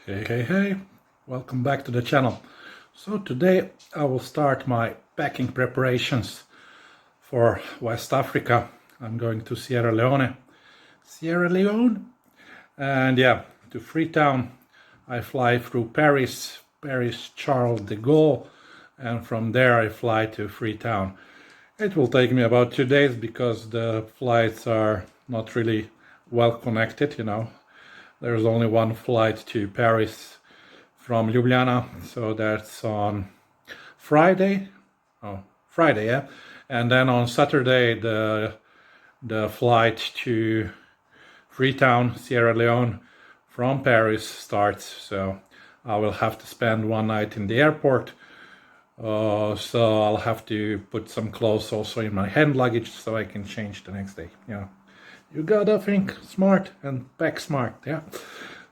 Hey, welcome back to the channel. So today I will start my packing preparations for West Africa. I'm going to Sierra Leone. And yeah, to Freetown. I fly through Paris Charles de Gaulle, and from there I fly to Freetown. It will take me about 2 days because the flights are not really well connected, There's only one flight to Paris from Ljubljana, so that's on Friday. Friday, yeah. And then on Saturday, the flight to Freetown, Sierra Leone, from Paris starts. So I will have to spend one night in the airport. So I'll have to put some clothes also in my hand luggage so I can change the next day. You gotta think smart and pack smart, yeah.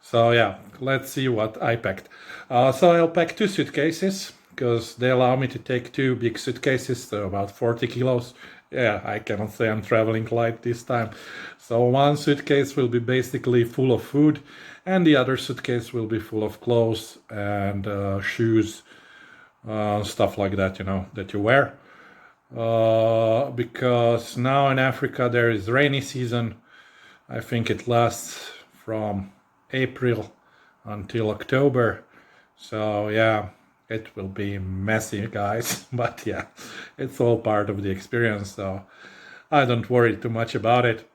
So yeah, let's see what I packed. So I'll pack 2 suitcases because they allow me to take 2 big suitcases, so about 40 kilos. Yeah, I cannot say I'm traveling light this time. So one suitcase will be basically full of food, and the other suitcase will be full of clothes and shoes, stuff like that, that you wear. Because now in Africa there is rainy season. I think it lasts from April until October. So yeah, it will be messy, guys. But yeah, it's all part of the experience, so I don't worry too much about it.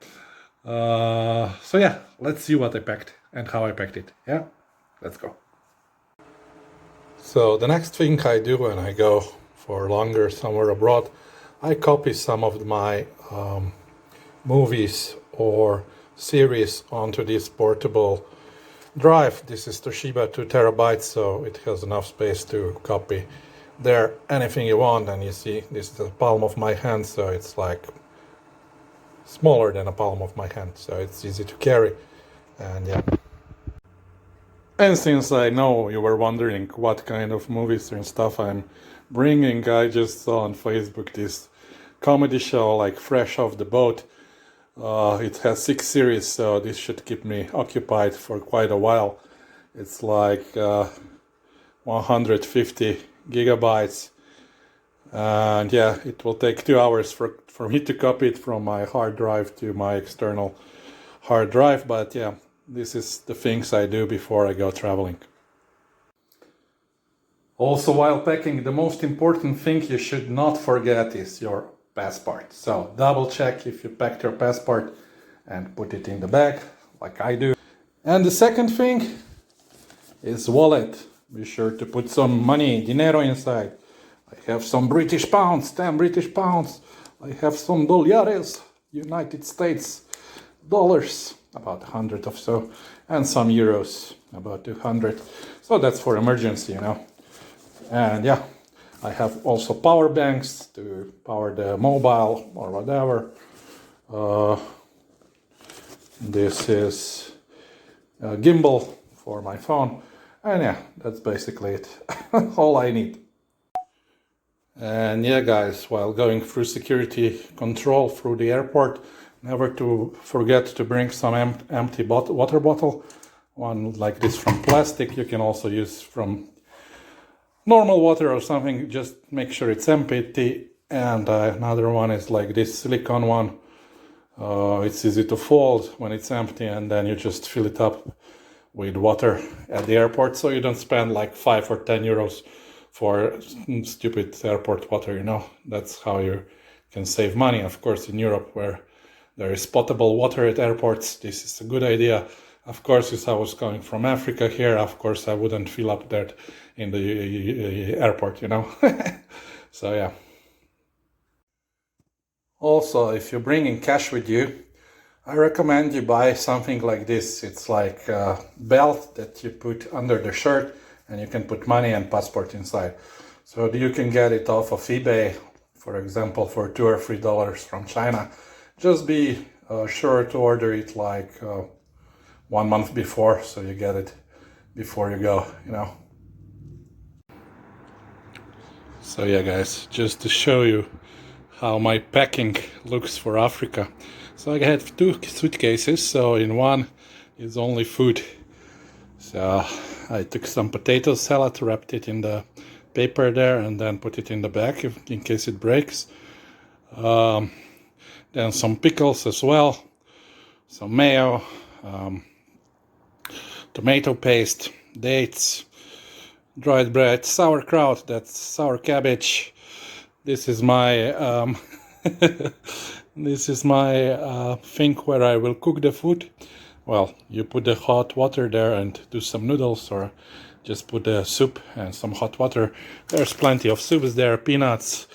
So yeah, let's see what I packed and how I packed it. Yeah, let's go. So the next thing I do when I go for longer somewhere abroad, I copy some of my movies or series onto this portable drive. This is Toshiba 2 terabytes, so it has enough space to copy there anything you want. And you see, this is the palm of my hand, so it's like smaller than a palm of my hand, so it's easy to carry. And yeah. And since I know you were wondering what kind of movies and stuff I'm bringing, I just saw on Facebook this comedy show like Fresh Off the Boat. It has 6 series, so this should keep me occupied for quite a while. It's like 150 gigabytes, and yeah, it will take 2 hours for me to copy it from my hard drive to my external hard drive. But yeah, this is the things I do before I go traveling. Also, while packing, the most important thing you should not forget is your passport. So double check if you packed your passport and put it in the bag like I do. And the second thing is wallet. Be sure to put some money, dinero, inside. I have some British pounds, 10 British pounds. I have some dólares, United States dollars, about 100 or so, and some euros, about 200. So that's for emergency, And yeah, I have also power banks to power the mobile or whatever. This is a gimbal for my phone. And yeah, that's basically it. All I need. And yeah, guys, while going through security control through the airport, never to forget to bring some empty water bottle. One like this from plastic. You can also use from normal water or something. Just make sure it's empty. And another one is like this silicone one. It's easy to fold when it's empty, and then you just fill it up with water at the airport, so you don't spend like 5 or 10 euros for stupid airport water. That's how you can save money. Of course, in Europe, where there is potable water at airports, this is a good idea. Of course, if I was coming from Africa here, of course I wouldn't fill up that in the airport, So yeah. Also, if you're bringing cash with you, I recommend you buy something like this. It's like a belt that you put under the shirt, and you can put money and passport inside. So you can get it off of eBay, for example, for $2 or $3 from China. Just be sure to order it like 1 month before, so you get it before you go, So yeah, guys, just to show you how my packing looks for Africa. So I have 2 suitcases, so in one is only food. So I took some potato salad, wrapped it in the paper there, and then put it in the bag in case it breaks. Then some pickles as well, some mayo, tomato paste, dates, dried bread, sauerkraut, that's sour cabbage. This is my this is my thing where I will cook the food. Well, you put the hot water there and do some noodles, or just put the soup and some hot water. There's plenty of soups there, peanuts,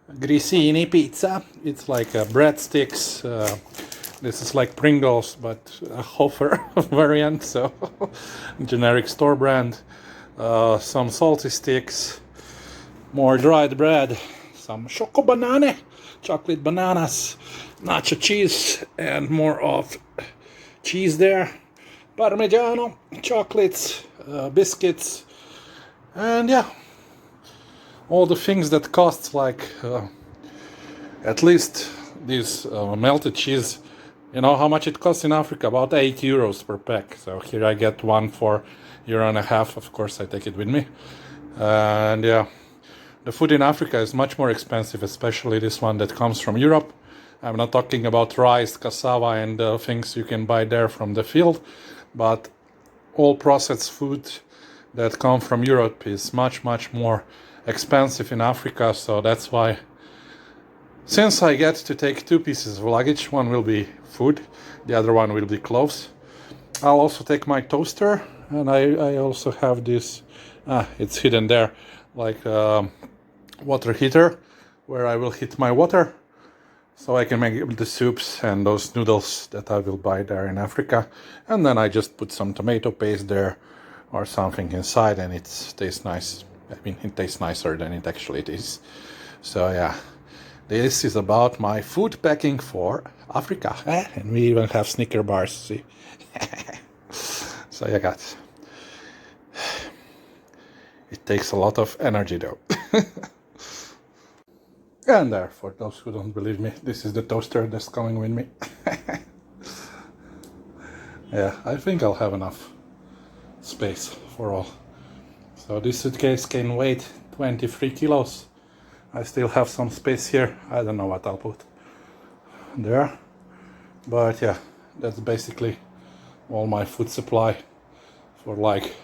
grissini pizza. It's like breadsticks. This is like Pringles, but a Hofer variant, so generic store brand. Some salty sticks, more dried bread, some choco banane, chocolate bananas, nacho cheese, and more of cheese there, parmigiano, chocolates, biscuits, and yeah, all the things that cost like at least this melted cheese. You know how much it costs in Africa? About 8 euros per pack. So here I get one for €1.50. Of course, I take it with me. And yeah, the food in Africa is much more expensive, especially this one that comes from Europe. I'm not talking about rice, cassava, and things you can buy there from the field, but all processed food that come from Europe is much, much more expensive in Africa. So that's why, since I get to take 2 pieces of luggage, one will be food, the other one will be clothes. I'll also take my toaster, and I also have this, it's hidden there, like water heater, where I will heat my water, so I can make the soups and those noodles that I will buy there in Africa. And then I just put some tomato paste there or something inside, and it tastes nice. I mean, it tastes nicer than it actually is. So yeah, this is about my food packing for Africa. And we even have Snicker bars, see? So yeah, guys, it takes a lot of energy though. And there, for those who don't believe me, this is the toaster that's coming with me. Yeah, I think I'll have enough space for all. So this suitcase can weight 23 kilos. I still have some space here. I don't know what I'll put there. But yeah, that's basically all my food supply for like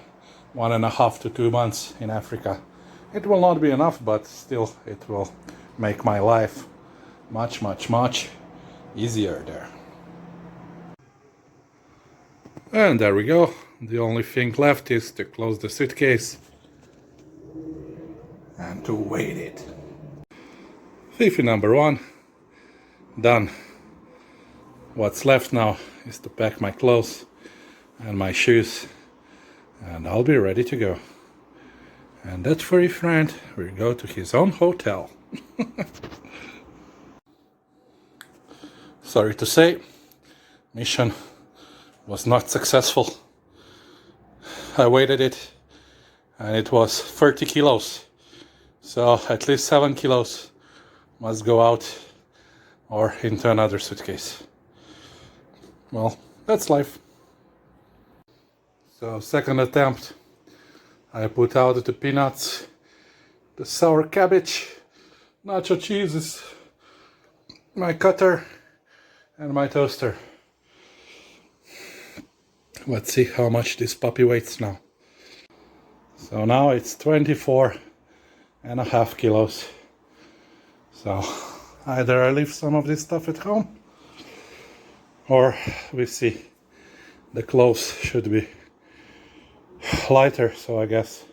1.5 to 2 months in Africa. It will not be enough, but still it will make my life much, much, much easier there. And there we go. The only thing left is to close the suitcase and to weight it. Fifi number 1 done. What's left now is to pack my clothes and my shoes, and I'll be ready to go. And that furry friend will go to his own hotel. Sorry to say, mission was not successful. I weighted it and it was 30 kilos. So at least 7 kilos must go out or into another suitcase. Well, that's life. So second attempt, I put out the peanuts, the sour cabbage, nacho cheeses, my cutter, and my toaster. Let's see how much this puppy weighs now. So now it's 24.5 kilos. So either I leave some of this stuff at home, or we see. The clothes should be lighter, so I guess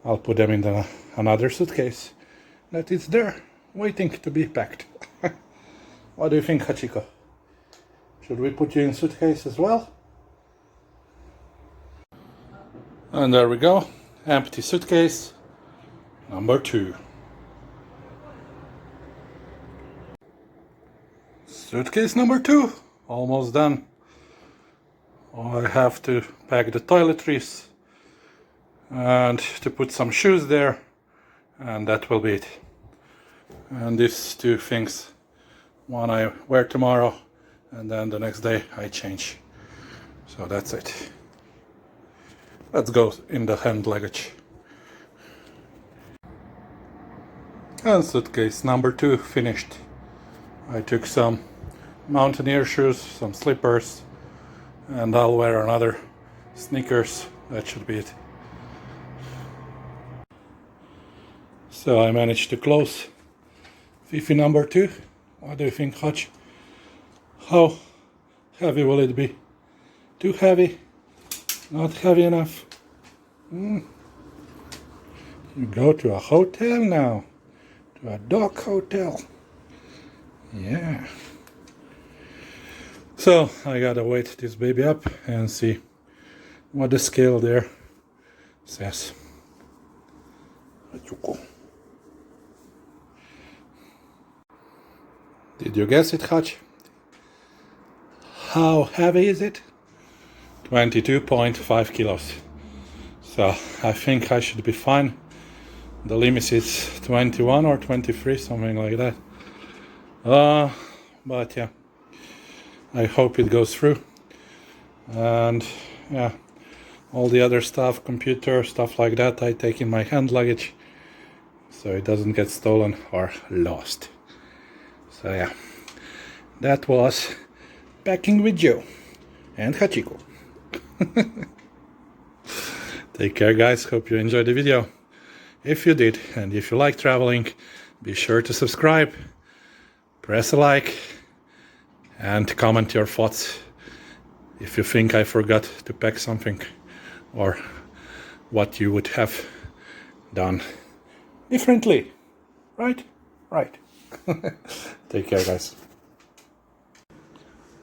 I'll put them in another suitcase that is there, waiting to be packed. What do you think, Hachiko? Should we put you in suitcase as well? And there we go, empty suitcase number 2. Suitcase number 2, almost done. I have to pack the toiletries and to put some shoes there, and that will be it. And these 2 things, one I wear tomorrow, and then the next day I change. So that's it. Let's go in the hand luggage. And suitcase number 2 finished. I took some mountaineer shoes, some slippers, and I'll wear another sneakers. That should be it. So I managed to close Fifi number 2. What do you think, Hutch? How heavy will it be? Too heavy? Not heavy enough? You go to a hotel now. To a dog hotel. Yeah. So I gotta weight this baby up and see what the scale there says. Did you guess it, Hutch? How heavy is it? 22.5 kilos. So I think I should be fine. The limit is 21 or 23, something like that. But yeah, I hope it goes through. And yeah, all the other stuff, computer, stuff like that, I take in my hand luggage so it doesn't get stolen or lost. So yeah, that was Packing with Joe and Hachiko. Take care, guys. Hope you enjoyed the video. If you did, and if you like traveling, be sure to subscribe, press a like, and comment your thoughts if you think I forgot to pack something or what you would have done differently. Right? Right. Take care, guys.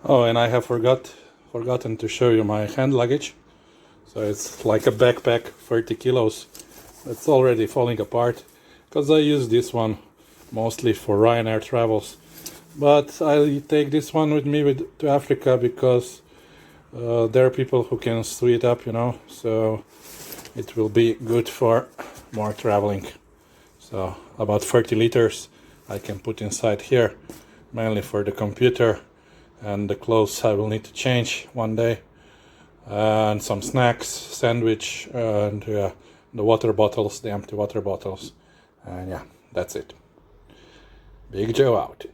Oh, and I have forgotten to show you my hand luggage. So it's like a backpack, 30 kilos. It's already falling apart because I use this one mostly for Ryanair travels. But I take this one with me to Africa because there are people who can sew it up, you know. So it will be good for more traveling. So about 30 liters I can put inside here, mainly for the computer and the clothes I will need to change one day, and some snacks, sandwich, and the water bottles, the empty water bottles, and yeah, that's it. Big Joe out.